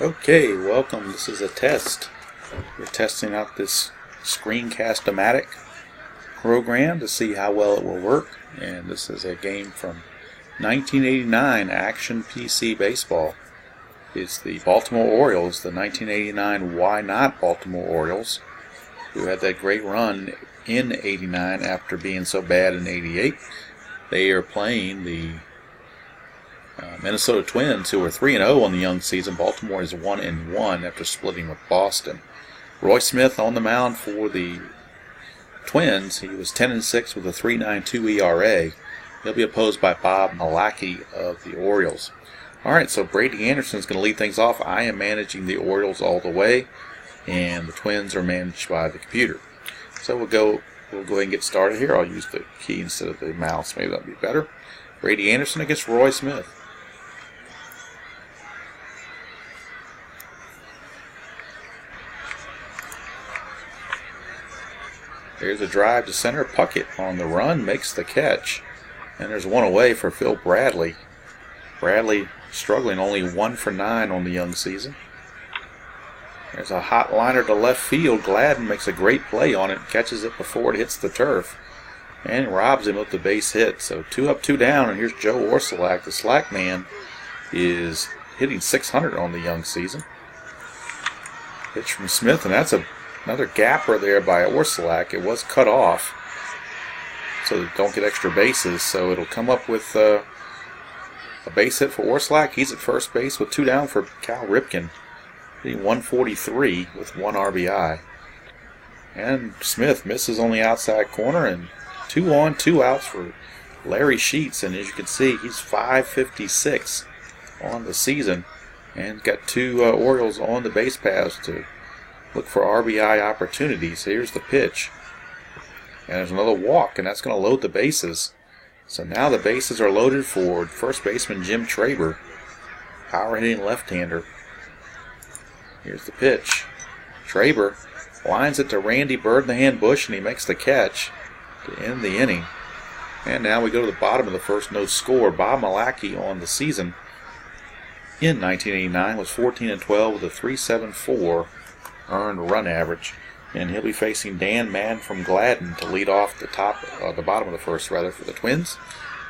Okay, welcome. This is a test. We're testing out this Screencast-O-Matic program to see how well it will work. And this is a game from 1989 Action PC Baseball. It's the Baltimore Orioles, the 1989 Why Not Baltimore Orioles, who had that great run in 89 after being so bad in 88. They are playing the Minnesota Twins, who are 3-0 on the young season. Baltimore is 1-1 after splitting with Boston. Roy Smith on the mound for the Twins. He was 10-6 with a 3.92 ERA. He'll be opposed by Bob Malacky of the Orioles. All right, so Brady Anderson's going to lead things off. I am managing the Orioles all the way, and the Twins are managed by the computer. So we'll go ahead and get started here. I'll use the key instead of the mouse. Maybe that'll be better. Brady Anderson against Roy Smith. There's a drive to center. Puckett on the run makes the catch. And there's one away for Phil Bradley. Bradley struggling, only 1 for 9 on the young season. There's a hot liner to left field. Gladden makes a great play on it, catches it before it hits the turf, and robs him of the base hit. So 2 up, 2 down, and here's Joe Orsulak. The Slack man is hitting .600 on the young season. Pitch from Smith, and that's another gapper there by Orsulak. It was cut off, so they don't get extra bases. So it'll come up with a base hit for Orsulak. He's at first base with 2 down for Cal Ripken. Hitting 143 with 1 RBI. And Smith misses on the outside corner, and 2 on, 2 outs for Larry Sheets. And as you can see, he's .556 on the season, and got 2 Orioles on the base paths to look for RBI opportunities. Here's the pitch. And there's another walk, and that's going to load the bases. So now the bases are loaded for first baseman Jim Traber, power-hitting left-hander. Here's the pitch. Traber lines it to Randy Bird in the hand Bush, and he makes the catch to end the inning. And now we go to the bottom of the first, no score. Bob Malacky on the season in 1989 was 14-12 with a .374 earned run average. And he'll be facing Dan Mann from Gladden to lead off the bottom of the first, for the Twins.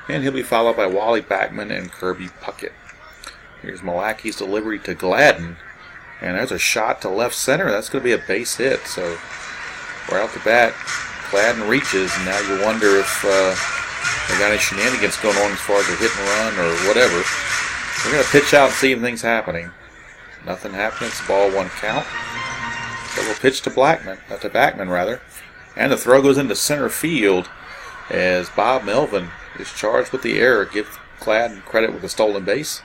And he'll be followed by Wally Backman and Kirby Puckett. Here's Malacky's delivery to Gladden. And there's a shot to left center. That's going to be a base hit. So right off the bat, Gladden reaches, and now you wonder if they got any shenanigans going on as far as a hit and run or whatever. We're going to pitch out and see if anything's happening. Nothing happening. It's ball 1 count. So we'll pitch to Backman. And the throw goes into center field as Bob Melvin is charged with the error. Give Gladden credit with a stolen base.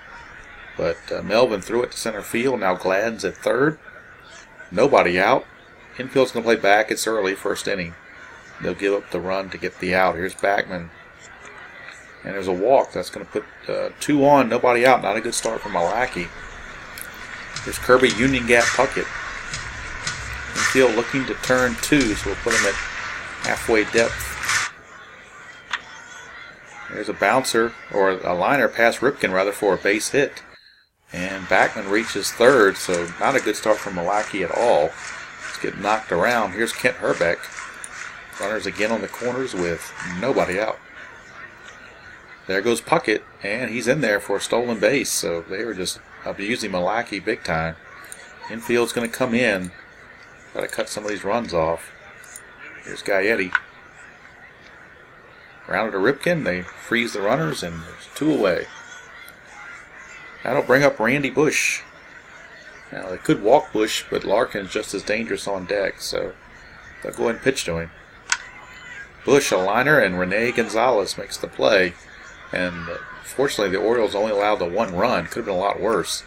But Melvin threw it to center field. Now Gladden's at third. Nobody out. Infield's going to play back. It's early, first inning. They'll give up the run to get the out. Here's Backman. And there's a walk. That's going to put 2 on, nobody out. Not a good start for Malacky. Here's Kirby Union Gap Puckett. Infield looking to turn 2, so we'll put him at halfway depth. There's a bouncer, or a liner past Ripken, for a base hit. And Backman reaches third, so not a good start from Malacky at all. It's getting knocked around. Here's Kent Herbeck. Runners again on the corners with nobody out. There goes Puckett, and he's in there for a stolen base, so they were just abusing Malacky big time. Infield's going to come in. Got to cut some of these runs off. Here's Gaetti. Grounded to Ripken. They freeze the runners, and there's 2 away. That'll bring up Randy Bush. Now, they could walk Bush, but Larkin's just as dangerous on deck, so they'll go ahead and pitch to him. Bush, a liner, and Rene Gonzalez makes the play. And fortunately, the Orioles only allowed the 1 run. Could have been a lot worse.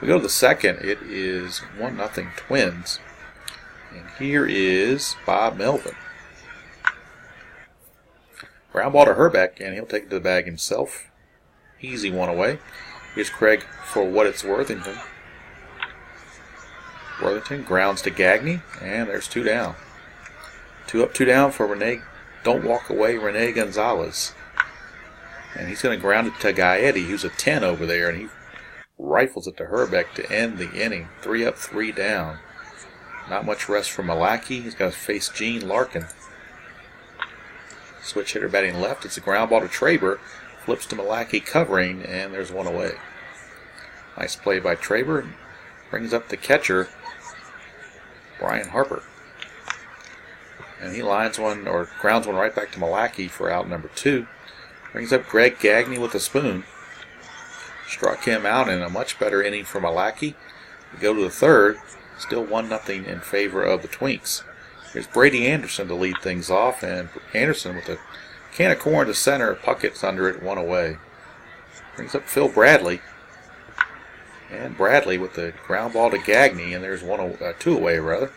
We go to the second. It is 1-0 Twins. And here is Bob Melvin. Ground ball to Herbeck, and he'll take it to the bag himself. Easy 1 away. Here's Craig for what it's Worthington. Worthington grounds to Gagne, and there's 2 down. 2 up, 2 down for Rene. Don't walk away, Rene Gonzalez. And he's going to ground it to Gaetti, who's a 10 over there, and he rifles it to Herbeck to end the inning. 3 up, 3 down. Not much rest for Malachi. He's got to face Gene Larkin. Switch hitter batting left. It's a ground ball to Traber. Flips to Malachi covering, and there's one away. Nice play by Traber. Brings up the catcher, Brian Harper. And he lines one, or grounds one right back to Malachi for out number 2. Brings up Greg Gagne with a spoon. Struck him out in a much better inning for Malachi. We go to the third. Still 1-0 in favor of the Twinks. Here's Brady Anderson to lead things off, and Anderson with a can of corn to center. Puckett's under it, 1 away. Brings up Phil Bradley. And Bradley with the ground ball to Gagne, and there's 2 away, rather.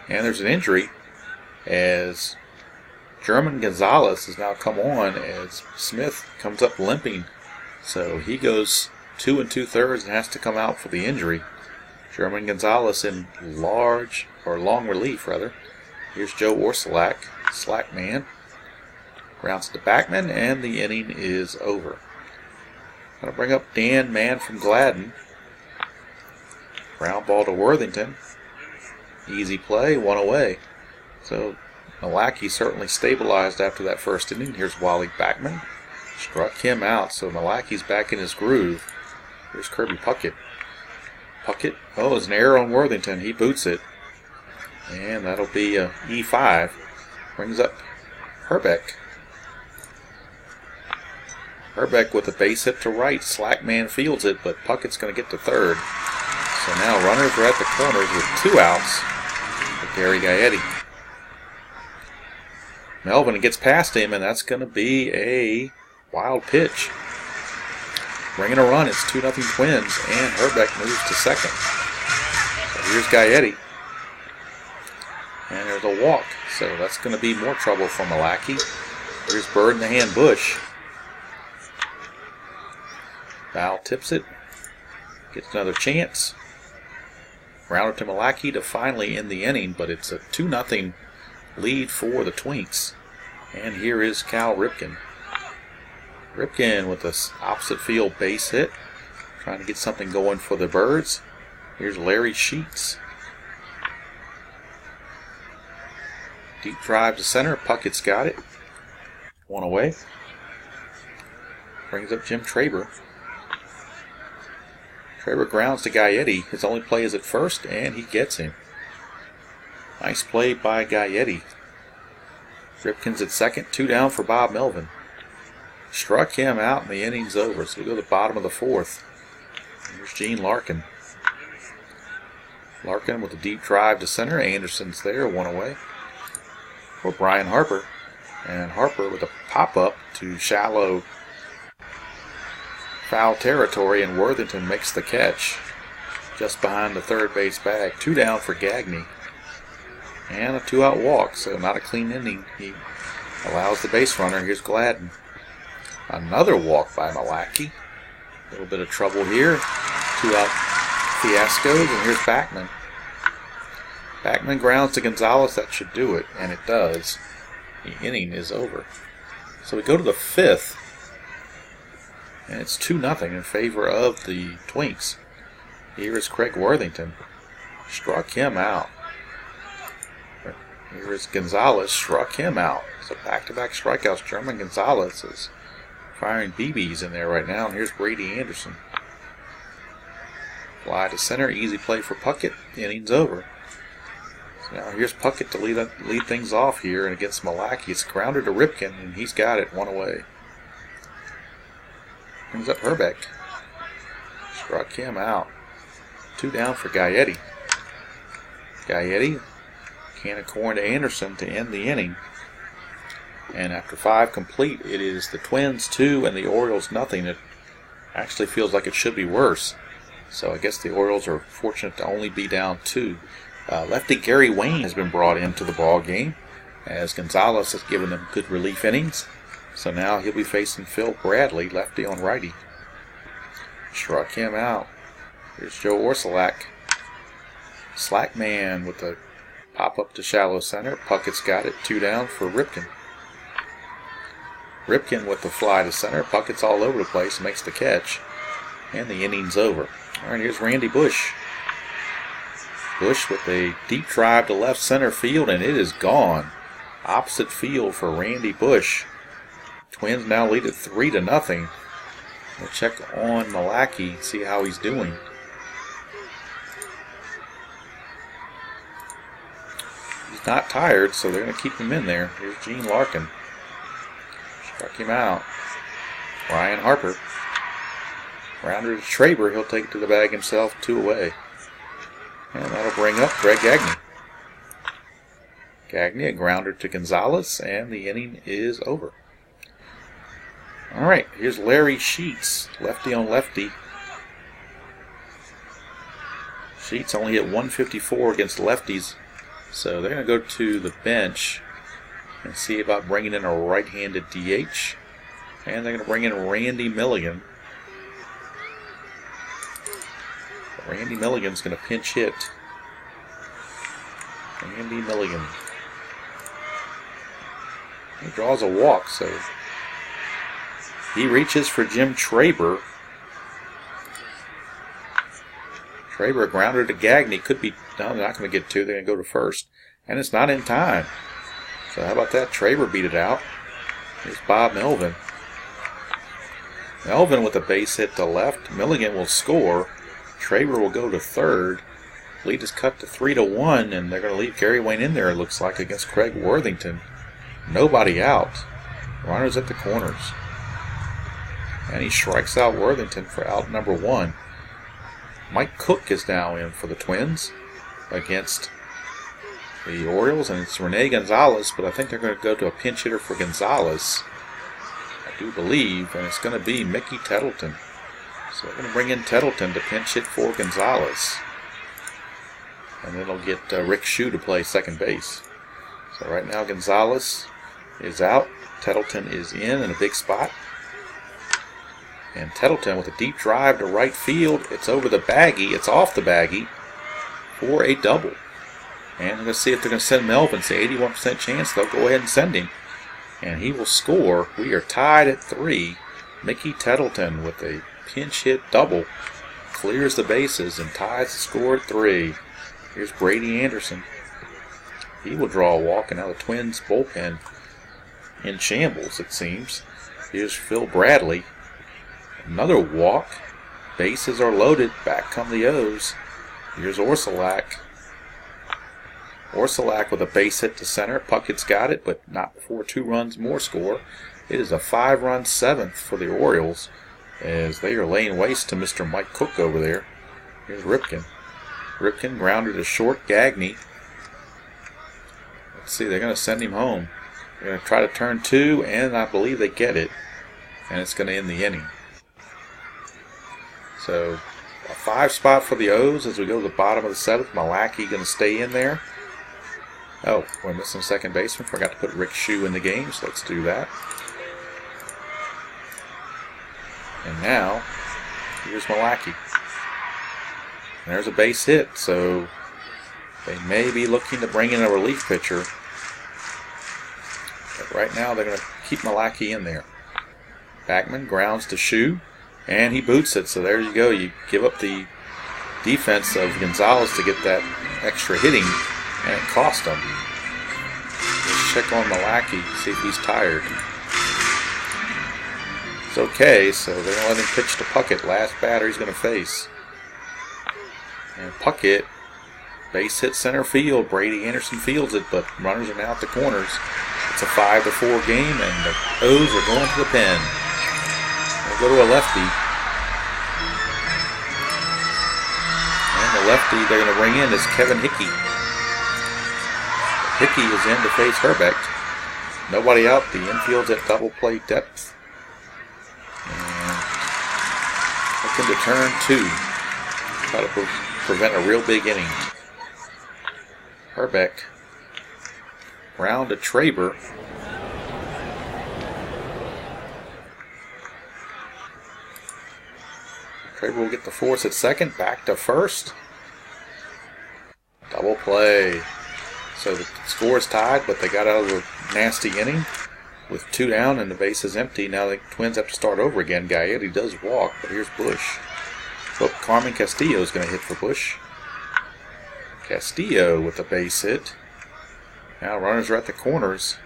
And there's an injury as German Gonzalez has now come on as Smith comes up limping. So he goes 2 2/3 and has to come out for the injury. German Gonzalez in long relief, rather. Here's Joe Orsolak, slack man. Grounds to Backman, and the inning is over. Going to bring up Dan Mann from Gladden. Ground ball to Worthington. Easy play, 1 away. So Malachi certainly stabilized after that first inning. Here's Wally Backman. Struck him out, so Malachi's back in his groove. Here's Kirby Puckett. Puckett, there's an error on Worthington. He boots it. And that'll be a E5. Brings up Herbeck. Herbeck with a base hit to right. Slackman fields it, but Puckett's going to get to third. So now runners are at the corners with 2 outs for Gary Gaetti. Melvin gets past him, and that's going to be a wild pitch. Bringing a run, it's 2-0 Twins, and Herbeck moves to second. So here's Gaetti. And there's a walk, so that's going to be more trouble for Malachi. Here's Bird in the hand Bush. Foul tips it. Gets another chance. Rounder to Malachi to finally end the inning, but it's a 2-0 lead for the Twinks. And here is Cal Ripken. Ripken with this opposite field base hit. Trying to get something going for the Birds. Here's Larry Sheets. Deep drive to center. Puckett's got it. 1 away. Brings up Jim Traber. Traber grounds to Gaetti. His only play is at first, and he gets him. Nice play by Gaetti. Ripken's at second. 2 down for Bob Melvin. Struck him out, and the inning's over. So we go to the bottom of the 4th. Here's Gene Larkin. Larkin with a deep drive to center. Anderson's there, 1 away. For Brian Harper. And Harper with a pop-up to shallow foul territory, and Worthington makes the catch just behind the third base bag. 2 down for Gagne. And a 2-out walk, so not a clean inning. He allows the base runner. Here's Gladden. Another walk by Malachi. A little bit of trouble here. 2-out fiascos, and here's Backman. Backman grounds to Gonzalez. That should do it, and it does. The inning is over. So we go to the 5th, and it's 2-0 in favor of the Twinks. Here is Craig Worthington. Struck him out. Here is Gonzalez. Struck him out. So back-to-back strikeouts. German Gonzalez is firing BBs in there right now. And here's Brady Anderson. Fly to center. Easy play for Puckett. The inning's over. So now here's Puckett to lead things off here and against Malachi. It's grounded to Ripken, and he's got it. 1 away. Brings up Herbeck. Struck him out. 2 down for Gaetti. Gaetti, can of corn to Anderson to end the inning. And after 5 complete, it is the Twins 2 and the Orioles nothing. It actually feels like it should be worse. So I guess the Orioles are fortunate to only be down 2. Lefty Gary Wayne has been brought into the ball game as Gonzalez has given them good relief innings. So now he'll be facing Phil Bradley, lefty on righty. Struck him out. Here's Joe Orsolak. Slackman with a pop-up to shallow center. Puckett's got it. 2 down for Ripken. Ripken with the fly to center. Puckett's all over the place. Makes the catch. And the inning's over. All right, here's Randy Bush. Bush with a deep drive to left center field, and it is gone. Opposite field for Randy Bush. Twins now lead it 3-0. We'll check on Malachy, see how he's doing. He's not tired, so they're going to keep him in there. Here's Gene Larkin. Struck him out. Ryan Harper. Rounder to Traber. He'll take it to the bag himself, 2 away. And that'll bring up Greg Gagne. Gagne, a grounder to Gonzalez, and the inning is over. All right, here's Larry Sheets, lefty on lefty. Sheets only hit 154 against lefties, so they're going to go to the bench and see about bringing in a right-handed DH. And they're going to bring in Randy Milligan. Randy Milligan's going to pinch hit. Randy Milligan. He draws a walk, so he reaches for Jim Traber. Traber, a grounder to Gagne. Could be, no, they're not going to get 2. They're going to go to first. And it's not in time. So how about that? Traber beat it out. Here's Bob Melvin. Melvin with a base hit to left. Milligan will score. Traber will go to third. Lead is cut to 3-1, and they're going to leave Gary Wayne in there, it looks like, against Craig Worthington. Nobody out. Runners at the corners. And he strikes out Worthington for out number 1. Mike Cook is now in for the Twins against the Orioles, and it's Rene Gonzalez, but I think they're going to go to a pinch hitter for Gonzalez, I do believe, and it's going to be Mickey Tettleton. So they're going to bring in Tettleton to pinch hit for Gonzalez. And then they'll get Rick Shue to play second base. So right now Gonzalez is out. Tettleton is in a big spot. And Tettleton with a deep drive to right field. It's over the baggie. It's off the baggie for a double. And I'm going to see if they're going to send Melvin. It's an 81% chance they'll go ahead and send him. And he will score. We are tied at 3. Mickey Tettleton with a pinch hit double clears the bases and ties the score at 3. Here's Brady Anderson. He will draw a walk, and now the Twins bullpen in shambles, it seems. Here's Phil Bradley. Another walk. Bases are loaded. Back come the O's. Here's Orsulak. Orsulak with a base hit to center. Puckett's got it, but not before 2 runs more score. It is a 5-run 7th for the Orioles as they are laying waste to Mr. Mike Cook over there. Here's Ripken. Ripken grounded to short. Gagne. Let's see, they're going to send him home. They're going to try to turn 2, and I believe they get it. And it's going to end the inning. So, a 5 spot for the O's as we go to the bottom of the 7th. Malachy going to stay in there. Oh, we're missing second baseman. Forgot to put Rick Shue in the game, so let's do that. And now, here's Malachy. And there's a base hit, so they may be looking to bring in a relief pitcher. But right now, they're going to keep Malachy in there. Backman grounds to Shue, and he boots it. So there you go. You give up the defense of Gonzalez to get that extra hitting, and it cost him. Let's check on Malachy, see if he's tired. It's okay, so they're going to let him pitch to Puckett. Last batter he's going to face. And Puckett, base hit center field. Brady Anderson fields it, but runners are now at the corners. It's a 5-4 game, and the O's are going to the pen. They'll go to a lefty. And the lefty they're going to bring in is Kevin Hickey. Hickey is in to face Herbeck. Nobody out. The infield's at double play depth. And looking to turn 2. Try to prevent a real big inning. Herbeck. Round to Traber. Traber will get the force at second. Back to first. Double play. So the score is tied, but they got out of a nasty inning with 2 down and the base is empty. Now the Twins have to start over again. Gaetti does walk, but here's Bush. But Carmen Castillo is going to hit for Bush. Castillo with the base hit. Now runners are at the corners.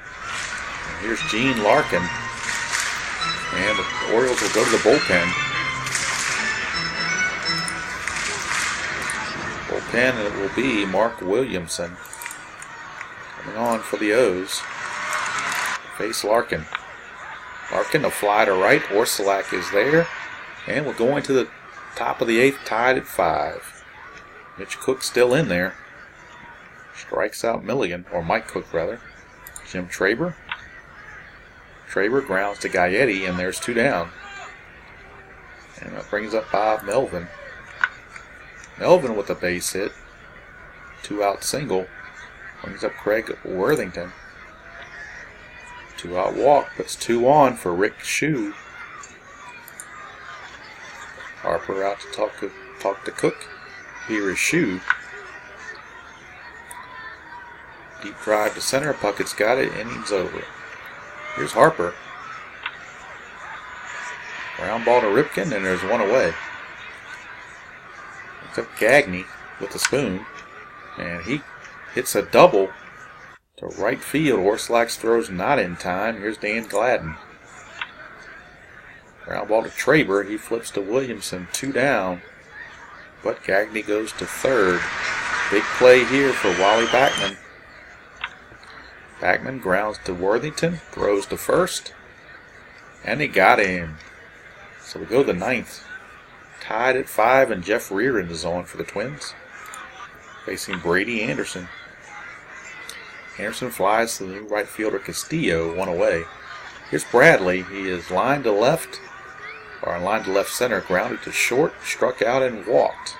And here's Gene Larkin. And the Orioles will go to the bullpen. Bullpen, and it will be Mark Williamson coming on for the O's. Face Larkin. Larkin, a fly to right. Orsolak is there. And we're going to the top of the 8th, tied at 5. Mitch Cook still in there. Strikes out Milligan, or Mike Cook rather. Jim Traber. Traber grounds to Gaetti, and there's 2 down. And that brings up Bob Melvin. Melvin with a base hit. 2-out single. Brings up Craig Worthington. 2-out walk, puts 2 on for Rick Shue. Harper out to talk to Cook. Here is Shue. Deep drive to center. Puckett's got it. Innings over. Here's Harper. Ground ball to Ripken, and there's 1 away. Looks up Gagne with the spoon, and he hits a double to right field. Orsolak's throw's not in time. Here's Dan Gladden. Ground ball to Traber. He flips to Williamson. 2 down. But Gagne goes to third. Big play here for Wally Backman. Backman grounds to Worthington. Throws to first. And he got him. So we go to the 9th. Tied at 5, and Jeff Reardon is on for the Twins. Facing Brady Anderson. Anderson flies to the new right fielder Castillo. 1 away. Here's Bradley. He is line to left. Or line to left center. Grounded to short. Struck out and walked.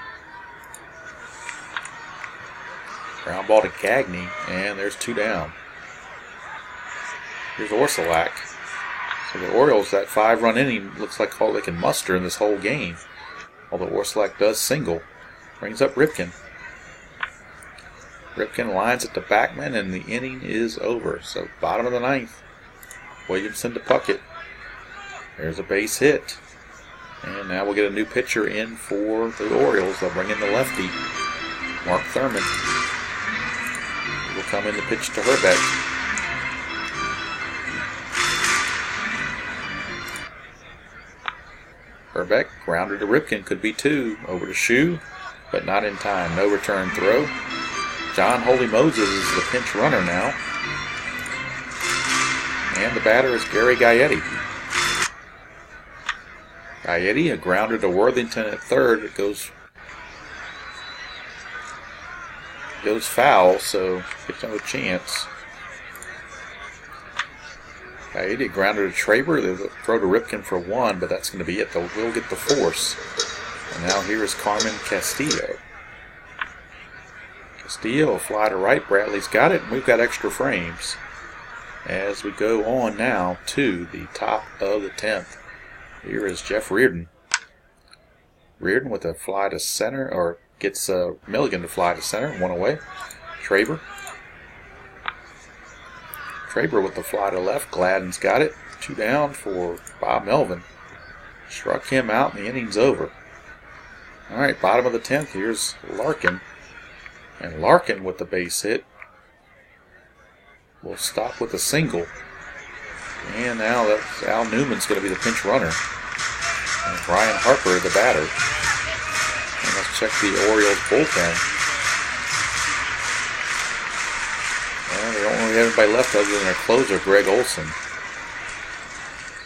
Ground ball to Gagne. And there's 2 down. Here's Orsolak. So the Orioles, that 5-run inning, looks like all they can muster in this whole game. Although Orsolak does single. Brings up Ripken. Ripken lines it to Backman, and the inning is over. So bottom of the 9th. Williamson to Puckett. There's a base hit. And now we'll get a new pitcher in for the Orioles. They'll bring in the lefty, Mark Thurman. He will come in to pitch to Herbeck. Herbeck, grounder to Ripken, could be 2. Over to Shue, but not in time. No return throw. John Holy Moses is the pinch runner now. And the batter is Gary Gaetti. Gaetti, a grounder to Worthington at third. It goes foul, so gets no chance. Gaetti grounded to Traber. They'll throw to Ripken for 1, but that's going to be it. They'll get the force. And now here is Carmen Castillo. Castillo, a fly to right. Bradley's got it, and we've got extra frames. As we go on now to the top of the 10th. Here is Jeff Reardon. Reardon with a fly to center, or gets Milligan to fly to center. 1 away. Traber. Traber with the fly to left. Gladden's got it. 2 down for Bob Melvin. Struck him out, and the inning's over. All right, bottom of the 10th. Here's Larkin. And Larkin with the base hit will stop with a single. And now that's Al Newman's going to be the pinch runner. And Brian Harper, the batter. And let's check the Orioles bullpen. Well, they don't really have anybody left other than their closer, Greg Olson.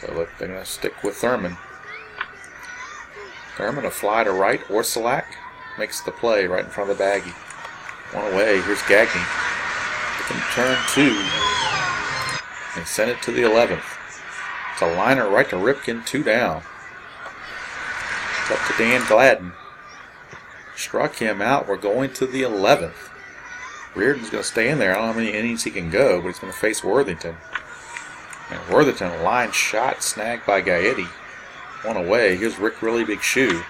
So they're going to stick with Thurman. Thurman, a fly to right. Orsolak makes the play right in front of the baggie. 1 away. Here's Gagne. They can turn 2 and send it to the 11th. It's a liner right to Ripken, 2 down. It's up to Dan Gladden. Struck him out. We're going to the 11th. Reardon's going to stay in there. I don't know how many innings he can go, but he's going to face Worthington. And Worthington, a line shot, snagged by Gaetti. 1 away. Here's Rick Really Big Shoe.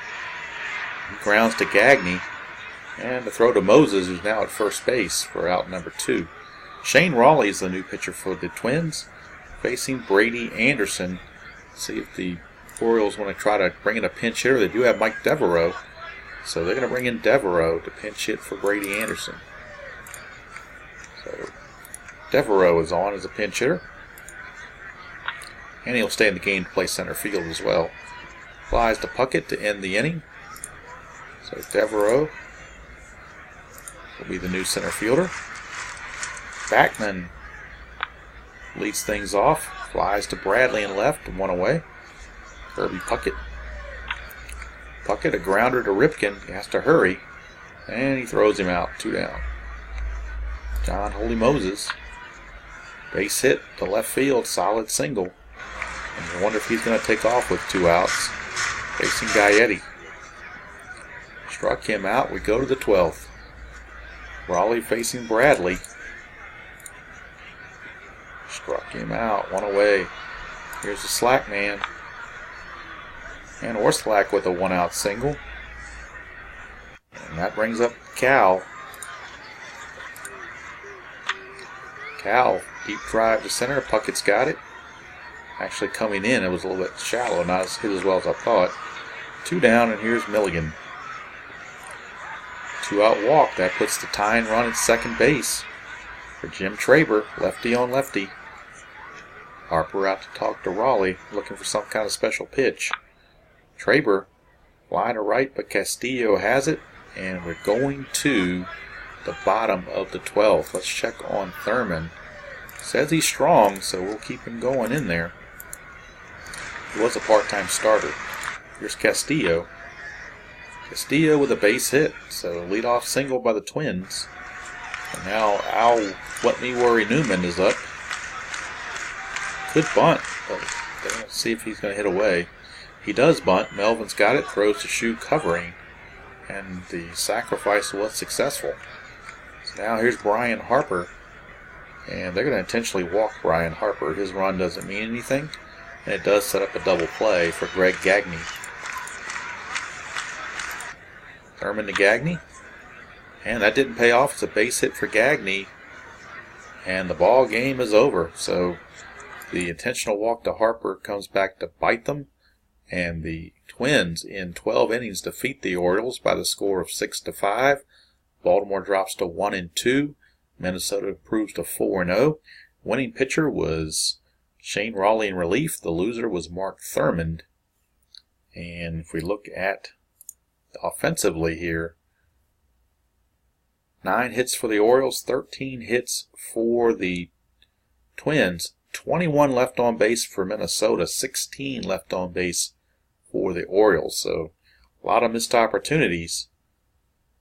He grounds to Gagne. And the throw to Moses, who's now at first base for out number 2. Shane Raleigh is the new pitcher for the Twins, facing Brady Anderson. See if the Orioles want to try to bring in a pinch hitter. They do have Mike Devereaux, so they're going to bring in Devereaux to pinch hit for Brady Anderson. So Devereaux is on as a pinch hitter, and he'll stay in the game to play center field as well. Flies to Puckett to end the inning. So Devereaux will be the new center fielder. Backman leads things off. Flies to Bradley in left and one away. Kirby Puckett. Puckett, a grounder to Ripken. He has to hurry. And he throws him out. 2 down. John Holy Moses. Base hit to left field. Solid single. And you wonder if he's going to take off with 2 outs. Facing Gaetti. Struck him out. We go to the 12th. Raleigh facing Bradley. Struck him out. 1 away. Here's the Slack man. And Orslack with a 1-out single. And that brings up Cal. Cal, deep drive to center. Puckett's got it. Actually coming in, it was a little bit shallow. Not as hit as well as I thought. 2 down, and here's Milligan. 2-out walk. That puts the tying run at second base for Jim Traber. Lefty on lefty. Harper out to talk to Raleigh, looking for some kind of special pitch. Traber flying to right, but Castillo has it, and we're going to the bottom of the 12th. Let's check on Thurman. Says he's strong, so we'll keep him going in there. He was a part-time starter. Here's Castillo. Castillo with a base hit, so leadoff single by the Twins. And now Al Let Me Worry Newman is up. Good bunt, but they're going to see if he's going to hit away. He does bunt. Melvin's got it, throws to Shoe covering, and the sacrifice was successful. So now here's Brian Harper, and they're going to intentionally walk Brian Harper. His run doesn't mean anything, and it does set up a double play for Greg Gagne. Thurman to Gagne, and that didn't pay off. It's a base hit for Gagne, and the ball game is over. So the intentional walk to Harper comes back to bite them, and the Twins in 12 innings defeat the Orioles by the score of 6-5. Baltimore drops to 1-2. Minnesota improves to 4-0. Winning pitcher was Shane Raleigh in relief. The loser was Mark Thurmond. And if we look at offensively here, 9 hits for the Orioles, 13 hits for the Twins, 21 left on base for Minnesota, 16 left on base for the Orioles. So a lot of missed opportunities,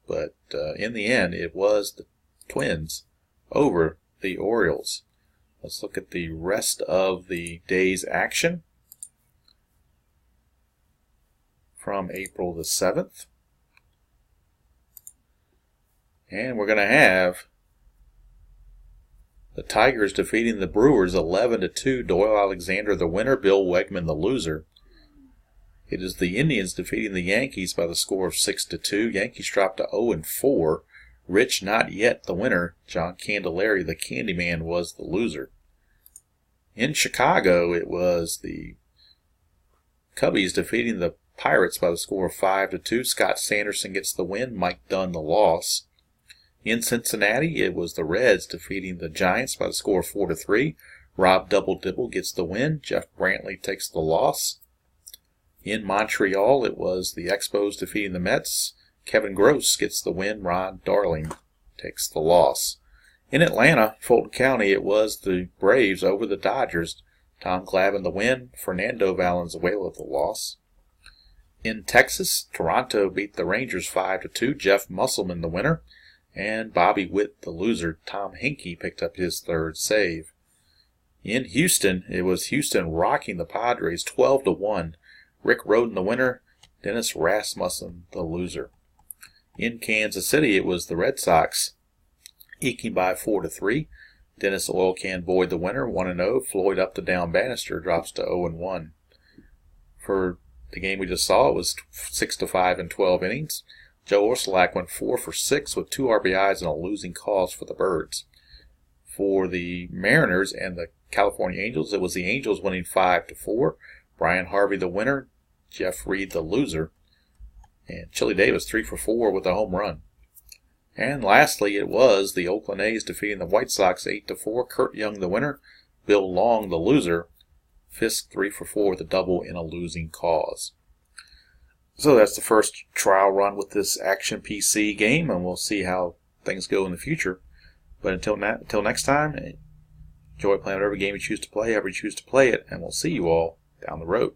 but in the end it was the Twins over the Orioles. Let's look at the rest of the day's action from April the 7th. And we're going to have the Tigers defeating the Brewers 11-2. Doyle Alexander the winner, Bill Wegman the loser. It is the Indians defeating the Yankees by the score of 6-2. Yankees dropped to 0-4. Rich not yet the winner. John Candelaria the Candyman was the loser. In Chicago, it was the Cubbies defeating the Pirates by the score of 5-2. Scott Sanderson gets the win. Mike Dunn the loss. In Cincinnati, it was the Reds defeating the Giants by the score of 4-3. Rob Double Dibble gets the win. Jeff Brantley takes the loss. In Montreal, it was the Expos defeating the Mets. Kevin Gross gets the win. Ron Darling takes the loss. In Atlanta, Fulton County, it was the Braves over the Dodgers. Tom Glavine the win. Fernando Valenzuela the loss. In Texas, Toronto beat the Rangers 5-2. Jeff Musselman the winner. And Bobby Witt the loser. Tom Hinkie picked up his third save. In Houston, it was Houston rocking the Padres 12-1. Rick Rhoden the winner. Dennis Rasmussen the loser. In Kansas City, it was the Red Sox eking by 4-3. Dennis Oil Can Boyd the winner, 1-0. Floyd Up the Down Bannister drops to 0-1. For the game we just saw, it was 6-5 in 12 innings. Joe Orsulak went 4 for 6 with 2 RBIs and a losing cause for the Birds. For the Mariners and the California Angels, it was the Angels winning 5-4. Brian Harvey the winner, Jeff Reed the loser, and Chili Davis 3 for 4 with a home run. And lastly, it was the Oakland A's defeating the White Sox 8-4. Kurt Young the winner, Bill Long the loser, Fisk 3 for 4 with a double in a losing cause. So that's the first trial run with this Action PC game, and we'll see how things go in the future. But until next time, enjoy playing whatever game you choose to play, however you choose to play it, and we'll see you all down the road.